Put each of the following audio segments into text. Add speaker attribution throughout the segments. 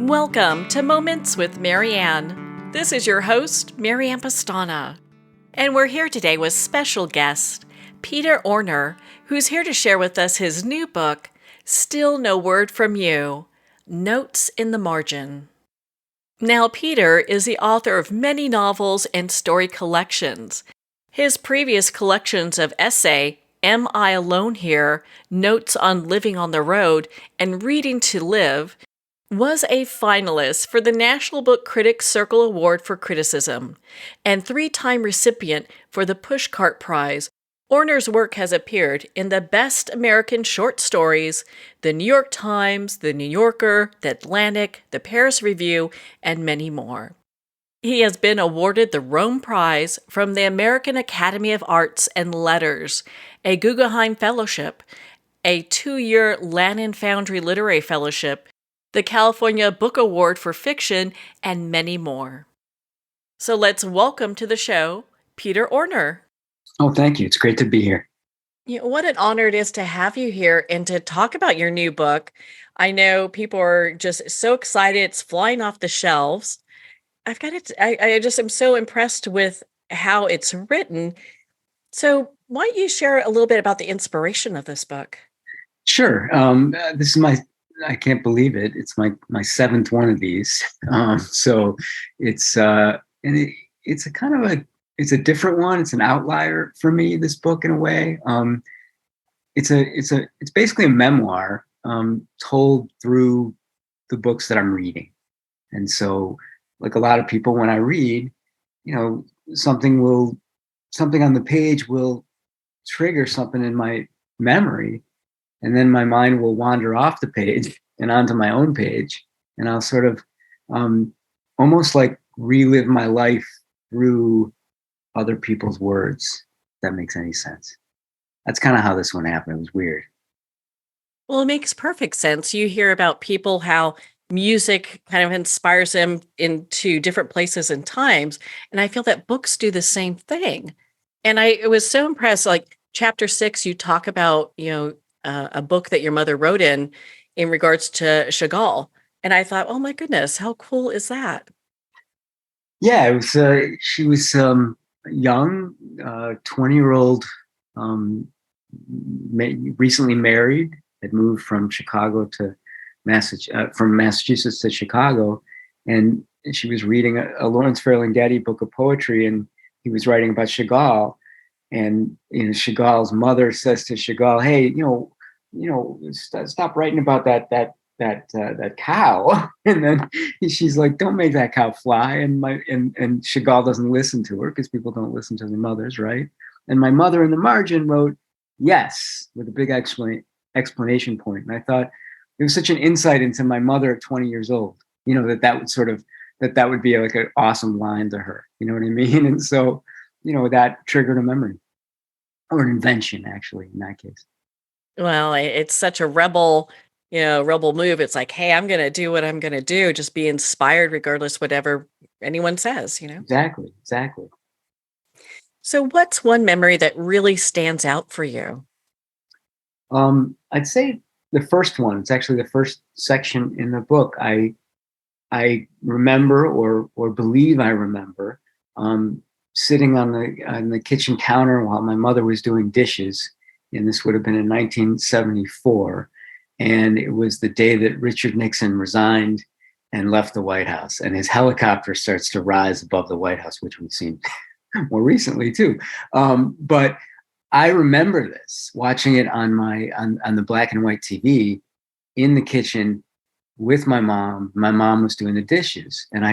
Speaker 1: Welcome to Moments with Marianne. This is your host, Marianne Pastana. And we're here today with special guest, Peter Orner, who's here to share with us his new book, Still No Word From You, Notes in the Margin. Now, Peter is the author of many novels and story collections. His previous collections of essay, Am I Alone Here?, Notes on Living on the Road, and Reading to Live, was a finalist for the National Book Critics Circle Award for Criticism and three-time recipient for the Pushcart Prize. Orner's work has appeared in the Best American Short Stories, the New York Times, the New Yorker, the Atlantic, the Paris Review, and many more. He has been awarded the Rome Prize from the American Academy of Arts and Letters, a Guggenheim Fellowship, a 2-year Lannan Foundry Literary Fellowship, the California Book Award for Fiction, and many more. So let's welcome to the show, Peter Orner.
Speaker 2: Oh, thank you. It's great to be here.
Speaker 1: What an honor it is to have you here and to talk about your new book. I know people are just so excited. It's flying off the shelves. I've got it. I just am so impressed with how it's written. So why don't you share a little bit about the inspiration of this book?
Speaker 2: Sure. This is I can't believe it. It's my seventh one of these. So it's it's a kind of it's a different one. It's an outlier for me, this book, in a way. It's basically a memoir told through the books that I'm reading. And so, like a lot of people, when I read, something on the page will trigger something in my memory, and then my mind will wander off the page and onto my own page, and I'll sort of almost like relive my life through other people's words, if that makes any sense. That's kind of how this one happened. It was weird.
Speaker 1: Well, it makes perfect sense. You hear about people, how music kind of inspires them into different places and times. And I feel that books do the same thing. And I was so impressed, like chapter 6, you talk about, a book that your mother wrote in regards to Chagall. And I thought, oh my goodness, how cool is that?
Speaker 2: Yeah, it was. She was young, 20-year-old, recently married, had moved from Chicago to from Massachusetts to Chicago, and she was reading a Lawrence Fairland Getty book of poetry, and he was writing about Chagall, and Chagall's mother says to Chagall, "Hey, stop writing about that cow." And then she's like, "Don't make that cow fly." And Chagall doesn't listen to her because people don't listen to their mothers, right? And my mother in the margin wrote yes with a big explanation point. And I thought it was such an insight into my mother at 20 years old, that would be like an awesome line to her. You know what I mean? And so, that triggered a memory, or an invention, actually, in that case.
Speaker 1: Well, it's such a rebel move. It's like, hey, I'm going to do what I'm going to do. Just be inspired regardless whatever anyone says.
Speaker 2: Exactly.
Speaker 1: So what's one memory that really stands out for you?
Speaker 2: I'd say the first one. It's actually the first section in the book. I remember, or believe I remember, sitting on the kitchen counter while my mother was doing dishes, and this would have been in 1974. And it was the day that Richard Nixon resigned and left the White House, and his helicopter starts to rise above the White House, which we've seen more recently too. But I remember this, watching it on the black and white TV in the kitchen with my mom. My mom was doing the dishes, and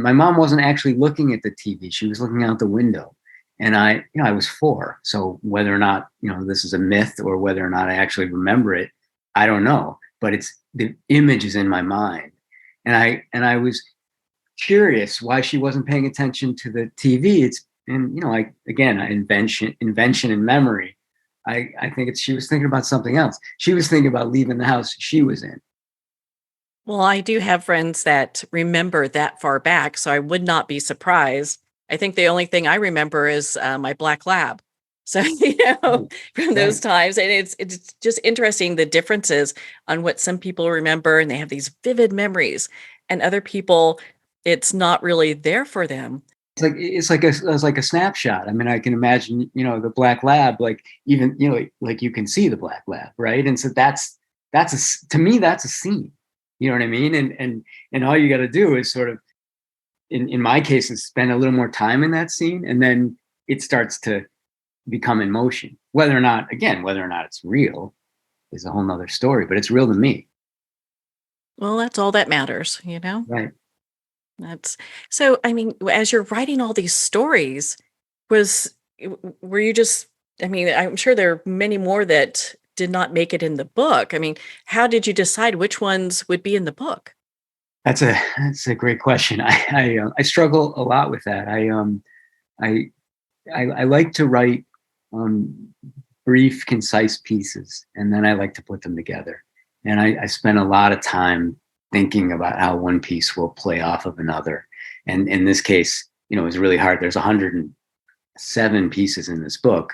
Speaker 2: my mom wasn't actually looking at the TV. She was looking out the window. And I was 4. So whether or not, this is a myth, or whether or not I actually remember it, I don't know. But the image is in my mind. And I was curious why she wasn't paying attention to the TV. Invention and memory. I think she was thinking about something else. She was thinking about leaving the house she was in.
Speaker 1: Well, I do have friends that remember that far back, so I would not be surprised. I think the only thing I remember is my black lab. So,
Speaker 2: Right.
Speaker 1: from those
Speaker 2: Right.
Speaker 1: times, and it's just interesting the differences on what some people remember, and they have these vivid memories, and other people, it's not really there for them.
Speaker 2: It's like a snapshot. I mean, I can imagine, the black lab, like even, like you can see the black lab, right? And so to me, that's a scene. You know what I mean? And all you got to do is sort of, in my case, is spend a little more time in that scene, and then it starts to become in motion. Whether or not it's real is a whole nother story, but it's real to me.
Speaker 1: Well, that's all that matters.
Speaker 2: Right.
Speaker 1: That's so, I mean, as you're writing all these stories, were you just, I mean, I'm sure there are many more that did not make it in the book. I mean, how did you decide which ones would be in the book?
Speaker 2: That's a great question. I struggle a lot with that. I I like to write um, brief, concise pieces, and then I like to put them together. And I spend a lot of time thinking about how one piece will play off of another. And in this case, it's really hard. There's 107 pieces in this book,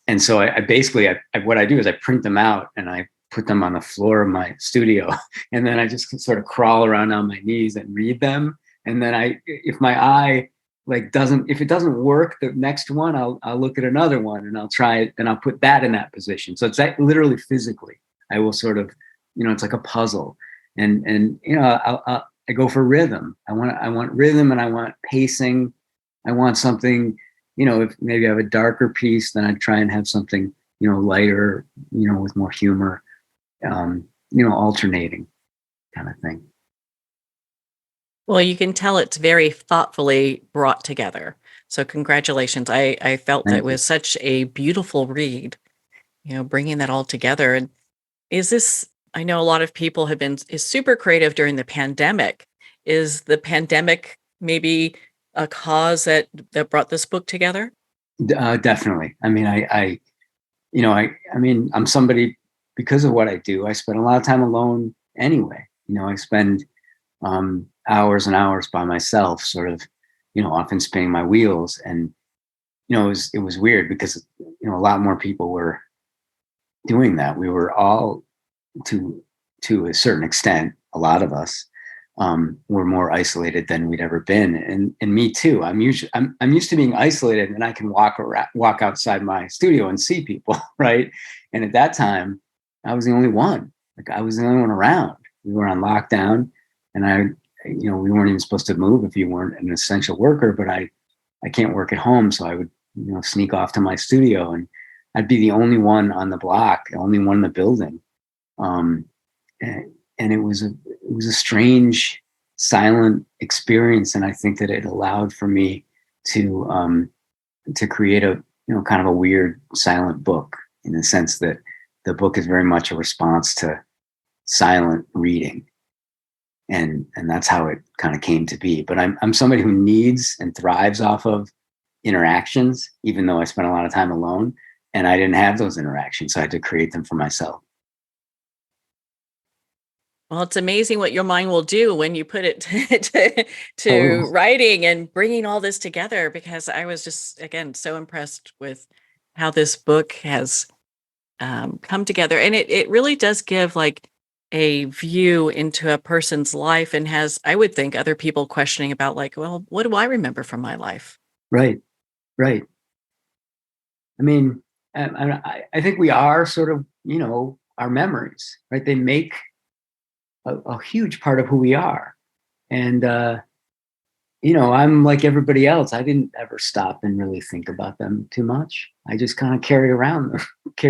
Speaker 2: and so I basically, what I do is I print them out and I put them on the floor of my studio, and then I just sort of crawl around on my knees and read them. And then if my eye if it doesn't work, the next one, I'll look at another one and I'll try it and I'll put that in that position. So it's like literally physically, I will sort of, it's like a puzzle, and I go for rhythm. I want rhythm, and I want pacing. I want something, if maybe I have a darker piece, then I'd try and have something, lighter, with more humor, alternating kind of thing.
Speaker 1: Well, you can tell it's very thoughtfully brought together. So congratulations. I felt that
Speaker 2: Thank you.
Speaker 1: was such a beautiful read, bringing that all together. And is this, I know a lot of people have been is super creative during the pandemic. Is the pandemic maybe a cause that brought this book together?
Speaker 2: Definitely. I mean, I mean, I'm somebody, because of what I do, I spend a lot of time alone anyway. I spend hours and hours by myself, sort of, often spinning my wheels. And, it was weird because, a lot more people were doing that. We were all, to a certain extent, a lot of us, were more isolated than we'd ever been. And me too. I'm used to being isolated, and I can walk outside my studio and see people. Right. And at that time, I was the only one. Like, I was the only one around. We were on lockdown, and we weren't even supposed to move if you weren't an essential worker, but I can't work at home. So I would, sneak off to my studio, and I'd be the only one on the block, the only one in the building. Um, and it was a strange, silent experience. And I think that it allowed for me to create a, kind of a weird silent book, in the sense that the book is very much a response to silent reading. And that's how it kind of came to be. But I'm somebody who needs and thrives off of interactions, even though I spent a lot of time alone, and I didn't have those interactions, so I had to create them for myself.
Speaker 1: Well, it's amazing what your mind will do when you put it to
Speaker 2: Totally.
Speaker 1: writing and bringing all this together, because I was just, again, so impressed with how this book has come together. And it really does give like a view into a person's life, and has, I would think, other people questioning about, like, well, what do I remember from my life?
Speaker 2: Right. Right. I mean, I think we are sort of, our memories, right? They make a huge part of who we are. And, I'm like everybody else. I didn't ever stop and really think about them too much. I just kind of carry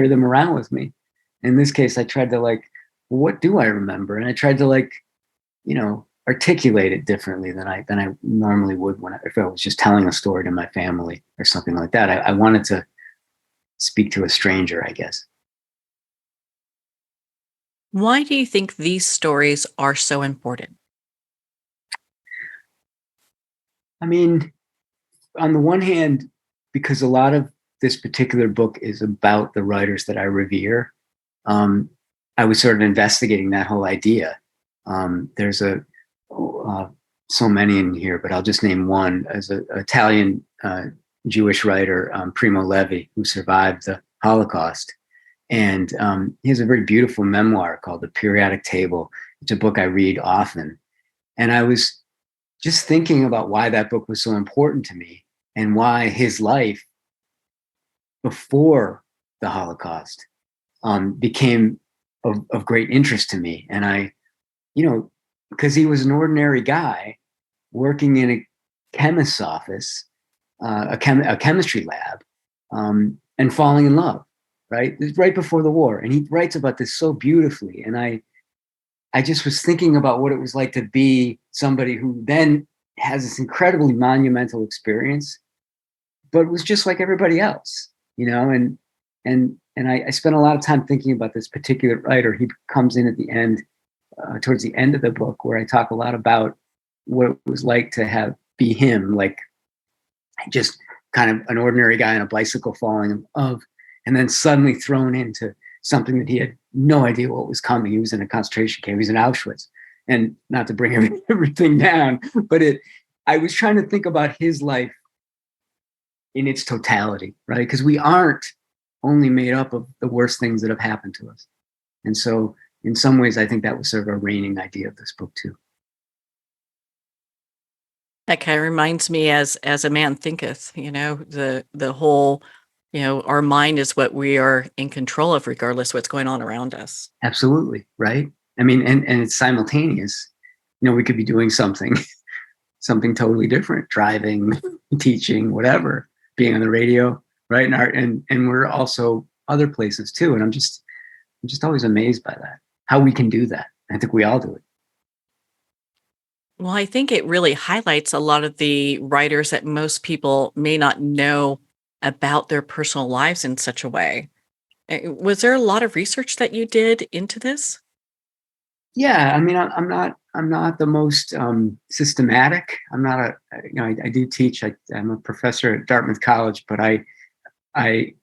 Speaker 2: them around with me. In this case, I tried to, like, well, what do I remember? And I tried to, like, articulate it differently than I normally would if I was just telling a story to my family or something like that. I wanted to speak to a stranger, I guess.
Speaker 1: Why do you think these stories are so important?
Speaker 2: I mean, on the one hand, because a lot of this particular book is about the writers that I revere, um, I was sort of investigating that whole idea. There's so many in here, but I'll just name one as an Italian Jewish writer, Primo Levi, who survived the Holocaust. And he has a very beautiful memoir called The Periodic Table. It's a book I read often. And I was just thinking about why that book was so important to me and why his life before the Holocaust became of great interest to me. And I, because he was an ordinary guy working in a chemist's office, a chemistry lab, and falling in love, right? Right before the war. And he writes about this so beautifully. And I just was thinking about what it was like to be somebody who then has this incredibly monumental experience, but was just like everybody else, and I spent a lot of time thinking about this particular writer. He comes in at the end, towards the end of the book, where I talk a lot about what it was like to be him, like just kind of an ordinary guy on a bicycle falling in love, and then suddenly thrown into something that he had no idea what was coming. He was in a concentration camp. He was in Auschwitz, and not to bring everything down, but I was trying to think about his life in its totality, right? Because we aren't only made up of the worst things that have happened to us. And so in some ways, I think that was sort of a reigning idea of this book too.
Speaker 1: That kind of reminds me as a man thinketh, the whole, our mind is what we are in control of, regardless of what's going on around us.
Speaker 2: Absolutely. Right. I mean, and it's simultaneous. We could be doing something totally different, driving, teaching, whatever, being on the radio, right? And we're also other places too. And I'm just always amazed by that, how we can do that. I think we all do it.
Speaker 1: Well, I think it really highlights a lot of the writers that most people may not know about their personal lives in such a way. Was there a lot of research that you did into this?
Speaker 2: Yeah, I mean, I'm not the most systematic. I'm not I do teach. I'm a professor at Dartmouth College, but I'm a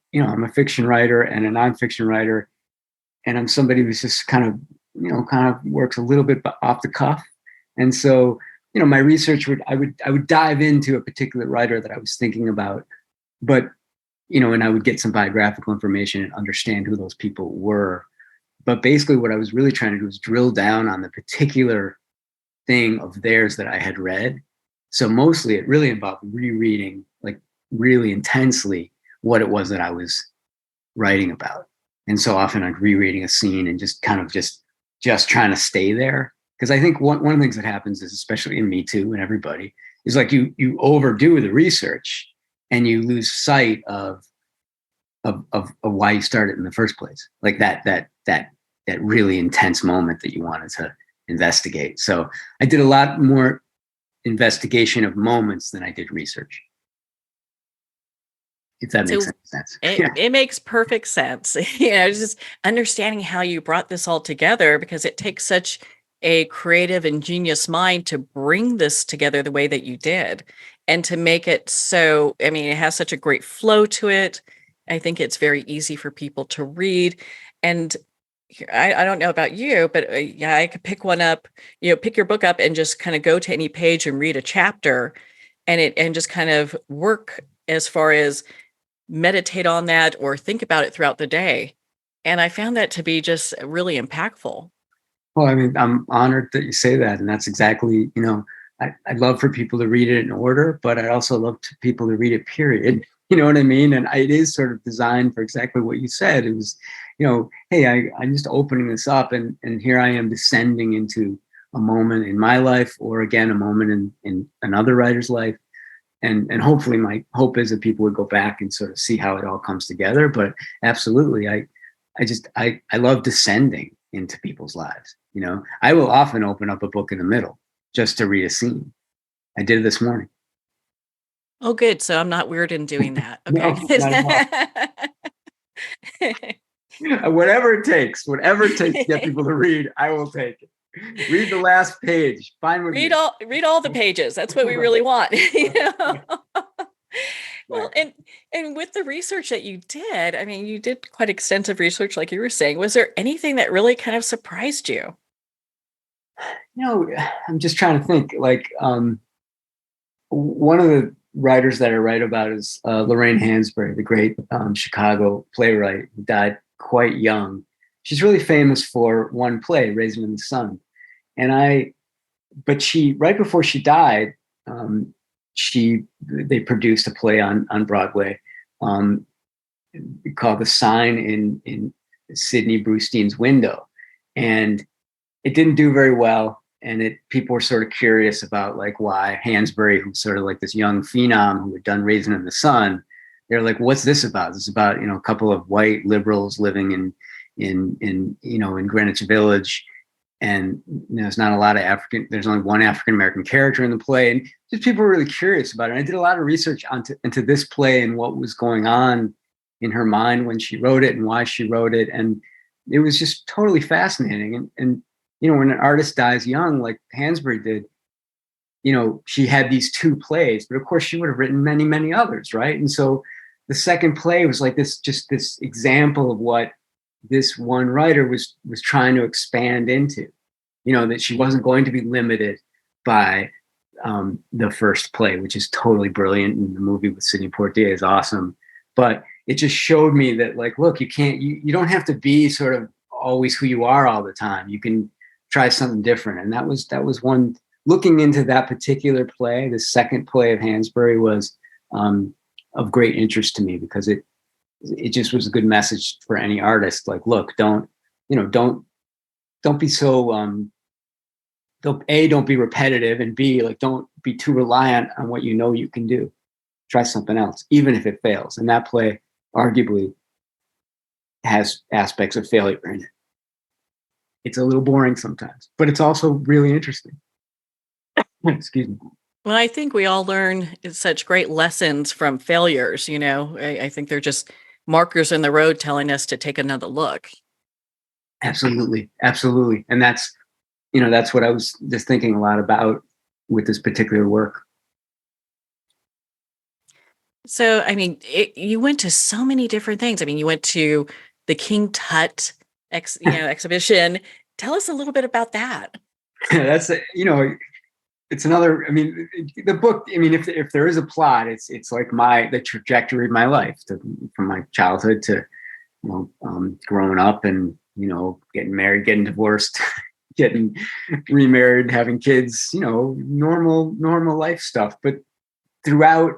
Speaker 2: fiction writer and a nonfiction writer, and I'm somebody who's just kind of works a little bit off the cuff. And so, my research I would dive into a particular writer that I was thinking about, but and I would get some biographical information and understand who those people were. But basically what I was really trying to do was drill down on the particular thing of theirs that I had read. So mostly it really involved rereading, like really intensely, what it was that I was writing about. And so often I'd rereading a scene and just kind of just trying to stay there. Because I think one of the things that happens is, especially in Me Too and everybody, is like you overdo the research and you lose sight of why you started in the first place. Like that really intense moment that you wanted to investigate. So I did a lot more investigation of moments than I did research. If that makes any sense.
Speaker 1: It makes perfect sense. Just understanding how you brought this all together, because it takes such a creative, ingenious mind to bring this together the way that you did, and to make it so, I mean, it has such a great flow to it. I think it's very easy for people to read. And I don't know about you, but yeah, I could pick one up, pick your book up and just kind of go to any page and read a chapter, and just kind of work as far as meditate on that or think about it throughout the day. And I found that to be just really impactful.
Speaker 2: Well, I mean, I'm honored that you say that. And that's exactly, I'd love for people to read it in order, but I'd also love people to read it, period. You know what I mean? And it is sort of designed for exactly what you said. It was, hey, I'm just opening this up, and here I am descending into a moment in my life, or again, a moment in another writer's life. And hopefully my hope is that people would go back and sort of see how it all comes together. But absolutely, I love descending into people's lives. I will often open up a book in the middle just to read a scene. I did it this morning.
Speaker 1: Oh, good. So I'm not weird in doing that. Okay.
Speaker 2: No, whatever it takes to get people to read, I will take it. Read the last page. Fine with
Speaker 1: read all the pages. That's what we really want. Well, and with the research that you did, I mean, you did quite extensive research, like you were saying. Was there anything that really kind of surprised you?
Speaker 2: I'm just trying to think. Like, one of writers that I write about is Lorraine Hansberry, the great Chicago playwright who died quite young. She's really famous for one play, Raisin in the Sun. But she, right before she died, they produced a play on Broadway called The Sign in Sidney Brustein's Window. And it didn't do very well. And people were sort of curious about like why Hansberry, who's sort of like this young phenom who had done Raisin in the Sun, they're like, what's this about? It's about, a couple of white liberals living in Greenwich Village. And there's not a lot of there's only one African-American character in the play. And just people were really curious about it. And I did a lot of research into this play and what was going on in her mind when she wrote it and why she wrote it. And it was just totally fascinating. And when an artist dies young, like Hansberry did, she had these two plays, but of course she would have written many, many others, right? And so the second play was like this example of what this one writer was trying to expand into, that she wasn't going to be limited by the first play, which is totally brilliant. And the movie with Sidney Poitier is awesome. But it just showed me that, like, look, you don't have to be sort of always who you are all the time. You can try something different. And that was one, looking into that particular play, the second play of Hansberry was of great interest to me because it just was a good message for any artist. Like, look, don't be so, don't be repetitive, and B, like, don't be too reliant on what you can do. Try something else, even if it fails. And that play arguably has aspects of failure in it. It's a little boring sometimes, but it's also really interesting. Excuse me.
Speaker 1: Well, I think we all learn such great lessons from failures. I think they're just markers in the road telling us to take another look.
Speaker 2: Absolutely. Absolutely. And that's what I was just thinking a lot about with this particular work.
Speaker 1: So, I mean, you went to so many different things. I mean, you went to the King Tut exhibition. Tell us a little bit about that.
Speaker 2: That's it's another. I mean, the book. I mean, if there is a plot, it's like the trajectory of my life, from my childhood to growing up and getting married, getting divorced, getting remarried, having kids. Normal life stuff. But throughout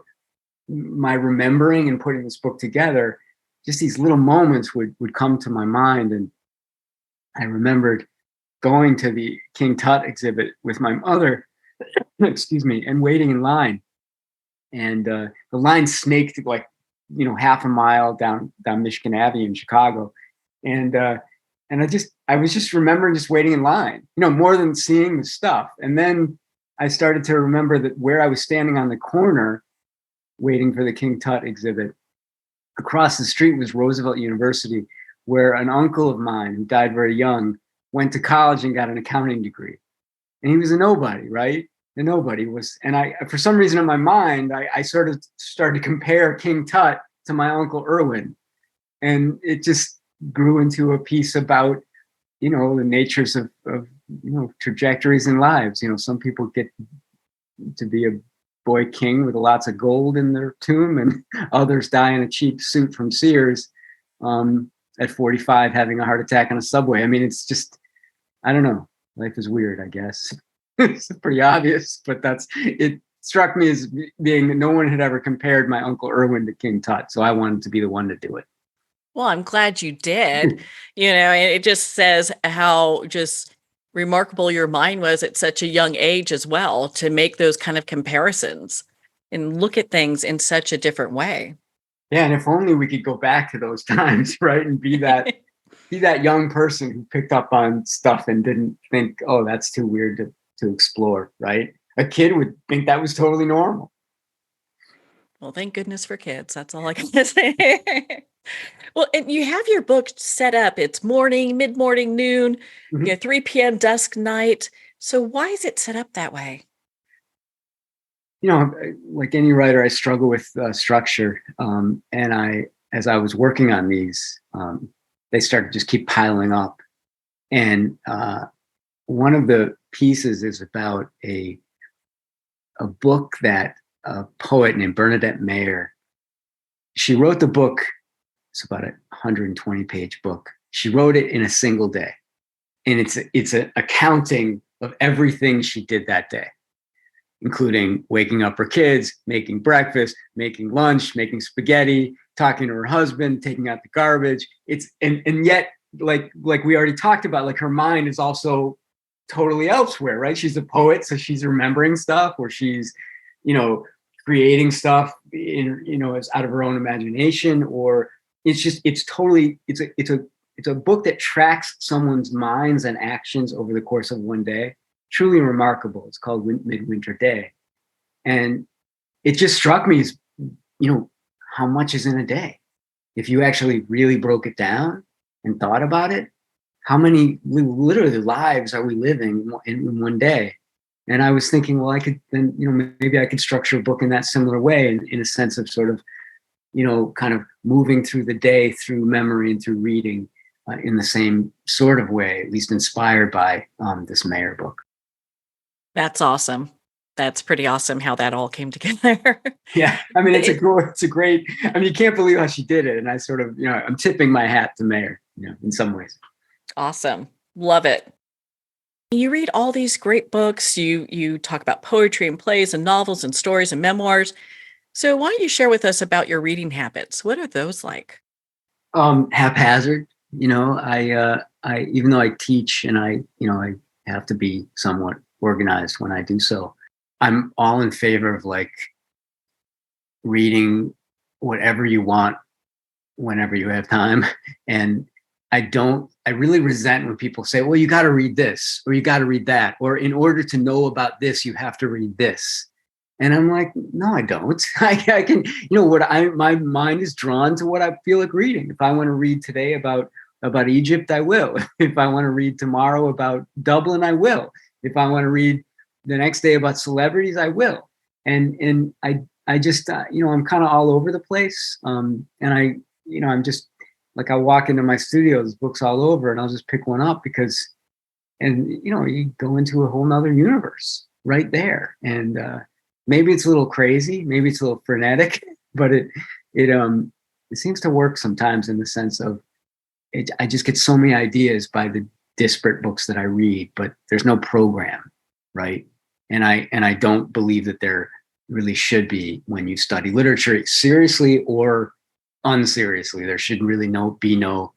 Speaker 2: my remembering and putting this book together, just these little moments would come to my mind. And I remembered going to the King Tut exhibit with my mother, excuse me, and waiting in line. And the line snaked like, half a mile down Michigan Avenue in Chicago. And I was just remembering just waiting in line, more than seeing the stuff. And then I started to remember that where I was standing on the corner waiting for the King Tut exhibit, across the street was Roosevelt University, where an uncle of mine who died very young went to college and got an accounting degree. And he was a nobody, right? A nobody was, and for some reason in my mind, I sort of started to compare King Tut to my Uncle Irwin. And it just grew into a piece about, the natures of trajectories in lives. Some people get to be a boy king with lots of gold in their tomb, and others die in a cheap suit from Sears at 45 having a heart attack on a subway. I mean, it's just, I don't know. Life is weird, I guess. It's pretty obvious, but it struck me as being that no one had ever compared my Uncle Irwin to King Tut. So I wanted to be the one to do it.
Speaker 1: Well, I'm glad you did. It just says how just remarkable your mind was at such a young age as well, to make those kind of comparisons and look at things in such a different way.
Speaker 2: Yeah, and if only we could go back to those times, right? And be that young person who picked up on stuff and didn't think, oh, that's too weird to explore, right? A kid would think that was totally normal.
Speaker 1: Well, thank goodness for kids. That's all I can say. Well, and you have your book set up. It's morning, mid-morning, noon, 3 p.m., dusk, night. So why is it set up that way?
Speaker 2: Like any writer, I struggle with structure. And as I was working on these, they started to just keep piling up. And one of the pieces is about a book that a poet named Bernadette Mayer. She wrote the book. It's about a 120-page book. She wrote it in a single day, and it's an accounting of everything she did that day, including waking up her kids, making breakfast, making lunch, making spaghetti, talking to her husband, taking out the garbage. It's and yet, like we already talked about, like her mind is also totally elsewhere, right? She's a poet, so she's remembering stuff, or she's, you know, creating stuff in, you know, as out of her own imagination, or it's totally it's a book that tracks someone's minds and actions over the course of one day. Truly remarkable. It's called Midwinter Day. And it just struck me as, you know, how much is in a day? If you actually really broke it down and thought about it, how many literally lives are we living in one day? And I was thinking, well, I could then, you know, maybe I could structure a book in that similar way, in a sense of sort of, you know, kind of moving through the day through memory and through reading, in the same sort of way, at least inspired by this Mayer book.
Speaker 1: That's awesome. That's pretty awesome how that all came together.
Speaker 2: Yeah, I mean,
Speaker 1: It-
Speaker 2: it's a great. I mean, you can't believe how she did it, and I sort of, you know, I'm tipping my hat to Mayer, you know, in some ways.
Speaker 1: awesome. Love it. You read all these great books. You talk about poetry and plays and novels and stories and memoirs. So why don't you share with us about your reading habits? What are those like?
Speaker 2: Haphazard, you know. I even though I teach and you know, I have to be somewhat organized when I do so. I'm all in favor of like reading whatever you want whenever you have time. And I really resent when people say, well, you got to read this or you got to read that, or in order to know about this, you have to read this. And I'm like, no, I don't. I can, you know, my mind is drawn to what I feel like reading. If I want to read today about Egypt, I will. If I want to read tomorrow about Dublin, I will. If I want to read the next day about celebrities, I will. And I just, you know, I'm kind of all over the place. And you know, I'm just like, I walk into my studio, there's books all over, and I'll just pick one up because, and you know, you go into a whole nother universe right there. And maybe it's a little crazy, maybe it's a little frenetic, but it seems to work sometimes, in the sense of I just get so many ideas by the disparate books that I read, but there's no program, right? And I don't believe that there really should be when you study literature, seriously or unseriously. There should really be no,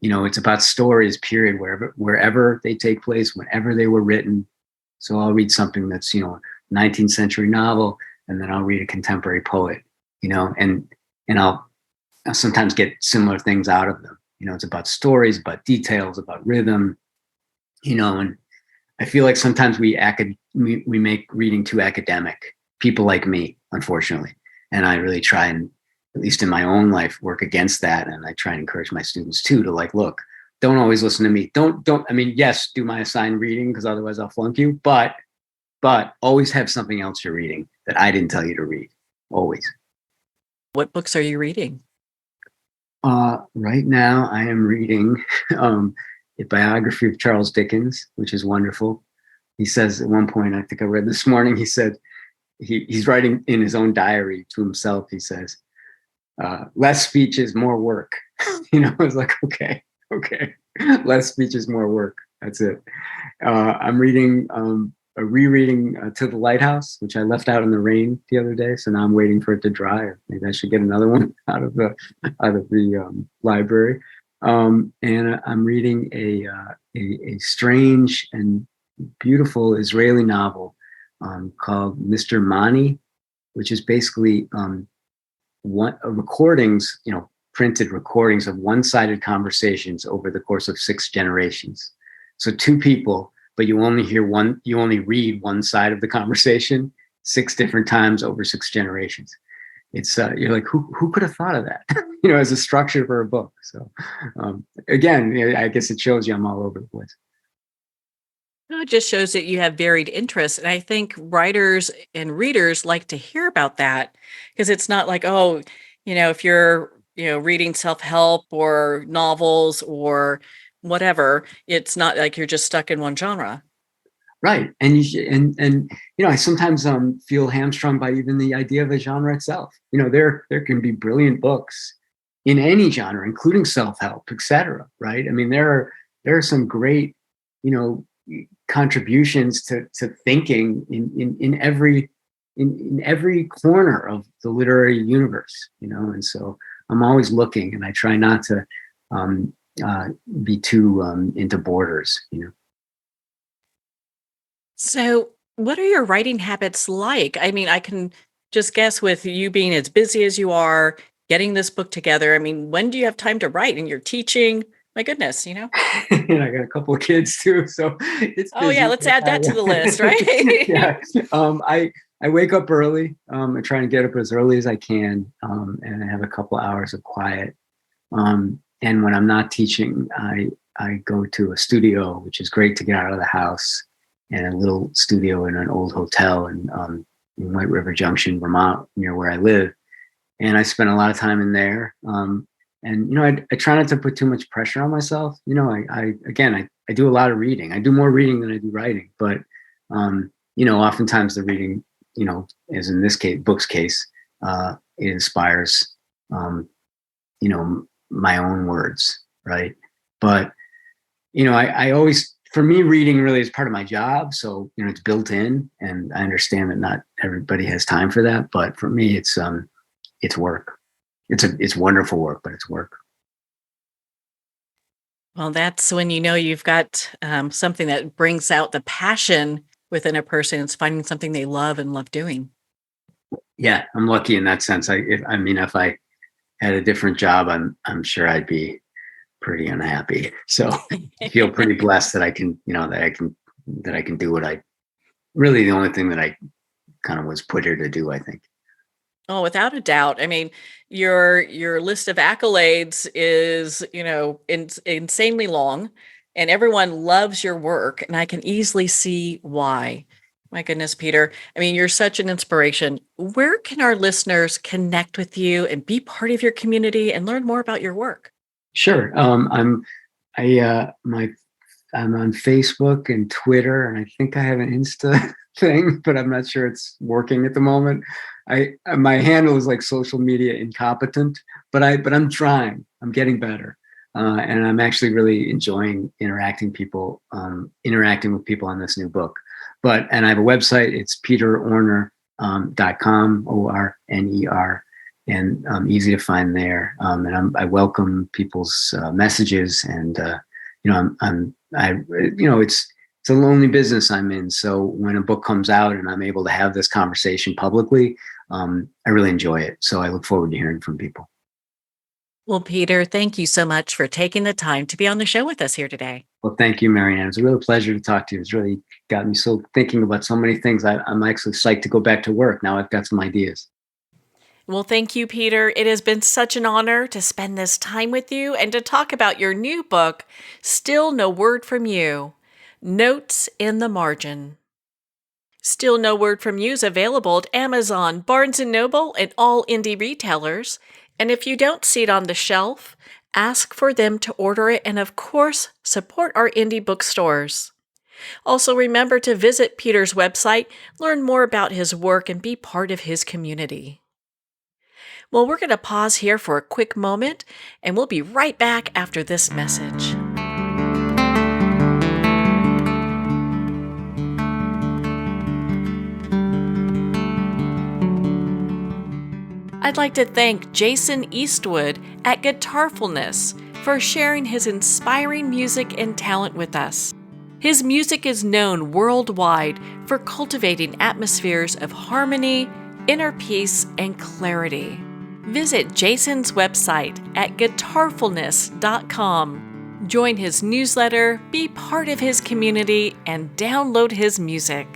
Speaker 2: you know, it's about stories, period, wherever they take place, whenever they were written. So I'll read something that's, you know, 19th century novel, and then I'll read a contemporary poet, you know, and I'll sometimes get similar things out of them. You know, it's about stories, about details, about rhythm, you know. And I feel like sometimes we make reading too academic. People like me, unfortunately, and I really try and, at least in my own life, work against that. And I try and encourage my students too to like, look, don't always listen to me. Don't. I mean, yes, do my assigned reading, because otherwise I'll flunk you. But always have something else you're reading that I didn't tell you to read. Always.
Speaker 1: What books are you reading?
Speaker 2: Right now, I am reading a biography of Charles Dickens, which is wonderful. He says at one point, I think I read this morning, he said he's writing in his own diary to himself. He says, less speech is more work. You know, I was like, okay, less speech is more work. That's it. I'm reading rereading To the Lighthouse, which I left out in the rain the other day. So now I'm waiting for it to dry. Or maybe I should get another one out of the library. And I'm reading a strange and beautiful Israeli novel called Mr. Mani, which is basically recordings, you know, printed recordings of one-sided conversations over the course of 6 generations. So 2 people, but you only read one side of the conversation 6 different times over 6 generations. It's you're like, who could have thought of that? You know, as a structure for a book. So again, you know, I guess it shows you I'm all over the place.
Speaker 1: No, it just shows that you have varied interests. And I think writers and readers like to hear about that, because it's not like, oh, if you're, reading self-help or novels or whatever, it's not like you're just stuck in one genre.
Speaker 2: Right. And and I sometimes feel hamstrung by even the idea of a genre itself. There can be brilliant books in any genre, including self-help, etc. Right. I mean, there are some great, you know, contributions to thinking in every corner of the literary universe, and so I'm always looking, and I try not to um, uh, be too into borders.
Speaker 1: So, what are your writing habits like? I mean, I can just guess with you being as busy as you are, getting this book together. I mean, when do you have time to write? And you're teaching. My goodness, you know?
Speaker 2: And I got a couple of kids too, so it's
Speaker 1: Oh, yeah,
Speaker 2: busy.
Speaker 1: let's add that to the list, right?
Speaker 2: Yeah, I wake up early. I try and get up as early as I can, and I have a couple hours of quiet. And when I'm not teaching, I go to a studio, which is great to get out of the house, and a little studio in an old hotel in White River Junction, Vermont, near where I live. And I spend a lot of time in there. And I try not to put too much pressure on myself. I do a lot of reading. I do more reading than I do writing, but oftentimes the reading, as in this case, book's case, it inspires, my own words, right? But I always, for me, reading really is part of my job, so it's built in, and I understand that not everybody has time for that, but for me, it's work. It's wonderful work, but it's work.
Speaker 1: Well, that's when you know you've got something that brings out the passion within a person. It's finding something they love and love doing.
Speaker 2: Yeah, I'm lucky in that sense. If I had a different job, I'm sure I'd be pretty unhappy. So I feel pretty blessed that I can, that I can do what I really, the only thing that I kind of was put here to do, I think.
Speaker 1: Oh, without a doubt. I mean, your list of accolades is, insanely long, and everyone loves your work, and I can easily see why. My goodness, Peter. I mean, you're such an inspiration. Where can our listeners connect with you and be part of your community and learn more about your work?
Speaker 2: Sure. My I'm on Facebook and Twitter, and I think I have an Insta thing, but I'm not sure it's working at the moment. My handle is like social media incompetent, but I'm trying. I'm getting better, and I'm actually really enjoying interacting with people on this new book. And I have a website. It's peterorner.com, ORNER, and easy to find there. And I welcome people's messages, and it's a lonely business I'm in. So when a book comes out and I'm able to have this conversation publicly, I really enjoy it. So I look forward to hearing from people.
Speaker 1: Well, Peter, thank you so much for taking the time to be on the show with us here today.
Speaker 2: Well, thank you, Marianne. It was a real pleasure to talk to you. It's really got me so thinking about so many things. I'm actually psyched to go back to work. Now I've got some ideas.
Speaker 1: Well, thank you, Peter. It has been such an honor to spend this time with you and to talk about your new book, Still No Word From You, Notes in the Margin. Still No Word From You is available at Amazon, Barnes & Noble, and all indie retailers. And if you don't see it on the shelf, ask for them to order it and, of course, support our indie bookstores. Also, remember to visit Peter's website, learn more about his work, and be part of his community. Well, we're going to pause here for a quick moment, and we'll be right back after this message. I'd like to thank Jason Eastwood at Guitarfulness for sharing his inspiring music and talent with us. His music is known worldwide for cultivating atmospheres of harmony, inner peace, and clarity. Visit Jason's website at guitarfulness.com. Join his newsletter, be part of his community, and download his music.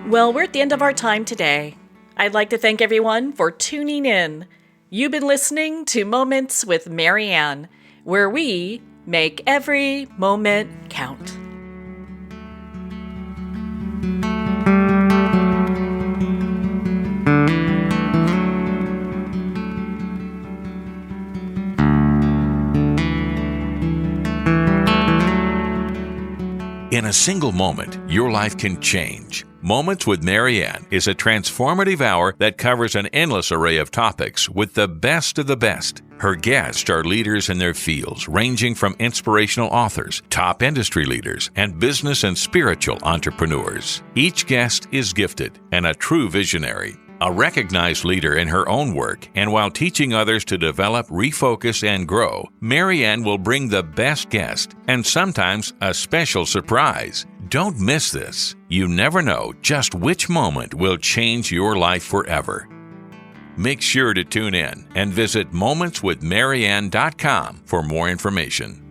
Speaker 1: Well, we're at the end of our time today. I'd like to thank everyone for tuning in. You've been listening to Moments with Marianne, where we make every moment count.
Speaker 3: In a single moment, your life can change. Moments with Marianne is a transformative hour that covers an endless array of topics with the best of the best. Her guests are leaders in their fields, ranging from inspirational authors, top industry leaders, and business and spiritual entrepreneurs. Each guest is gifted and a true visionary, a recognized leader in her own work, and while teaching others to develop, refocus, and grow, Marianne will bring the best guest and sometimes a special surprise. Don't miss this. You never know just which moment will change your life forever. Make sure to tune in and visit momentswithmarianne.com for more information.